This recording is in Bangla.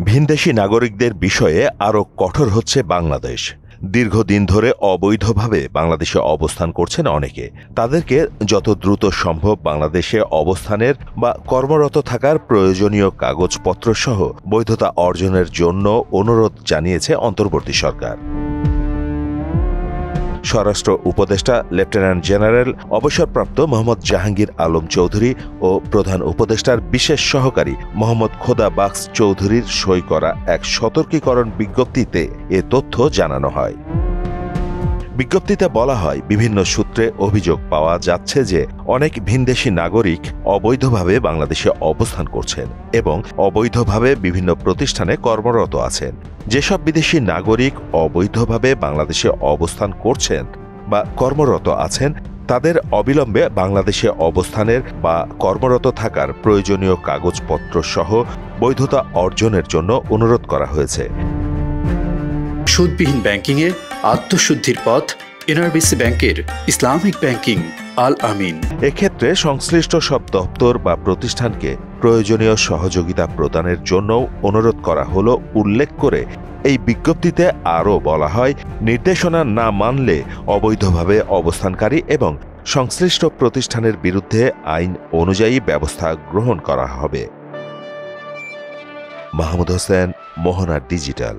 ভিনদেশী নাগরিকদের বিষয়ে আরও কঠোর হচ্ছে বাংলাদেশ। দীর্ঘদিন ধরে অবৈধভাবে বাংলাদেশে অবস্থান করছেন অনেকে। তাদেরকে যত দ্রুত সম্ভব বাংলাদেশে অবস্থানের বা কর্মরত থাকার প্রয়োজনীয় কাগজপত্রসহ বৈধতা অর্জনের জন্য অনুরোধ জানিয়েছে অন্তর্বর্তী সরকার। স্বরাষ্ট্র উপদেষ্টা লেফটেন্যান্ট জেনারেল অবসরপ্রাপ্ত মোহাম্মদ জাহাঙ্গীর আলম চৌধুরী ও প্রধান উপদেষ্টার বিশেষ সহকারী মোহাম্মদ খোদা বাক্স চৌধুরীর সই করা এক সতর্কীকরণ বিজ্ঞপ্তিতে এ তথ্য জানানো হয়। বিজ্ঞপ্তিতে বলা হয়, বিভিন্ন সূত্রে অভিযোগ পাওয়া যাচ্ছে যে অনেক ভিনদেশী নাগরিক অবৈধভাবে বাংলাদেশে অবস্থান করছেন এবং অবৈধভাবে বিভিন্ন প্রতিষ্ঠানে কর্মরত আছেন। যেসব বিদেশি নাগরিক অবৈধভাবে বাংলাদেশে অবস্থান করছেন বা কর্মরত আছেন, তাদের অবিলম্বে বাংলাদেশে অবস্থানের বা কর্মরত থাকার প্রয়োজনীয় কাগজপত্র সহ বৈধতা অর্জনের জন্য অনুরোধ করা হয়েছে। সুদবিহীন ব্যাংকিংয়ে আত্মশুদ্ধির পথ এনআরবিসি ব্যাংকের ইসলামিক ব্যাংকিং আল আমিন। এক্ষেত্রে সংশ্লিষ্ট সব দপ্তর বা প্রতিষ্ঠানকে প্রয়োজনীয় সহযোগিতা প্রদানের জন্য অনুরোধ করা হলো উল্লেখ করে এই বিজ্ঞপ্তিতে আরও বলা হয়, নির্দেশনা না মানলে অবৈধভাবে অবস্থানকারী এবং সংশ্লিষ্ট প্রতিষ্ঠানের বিরুদ্ধে আইন অনুযায়ী ব্যবস্থা গ্রহণ করা হবে। মাহমুদ হোসেন, মোহনা ডিজিটাল।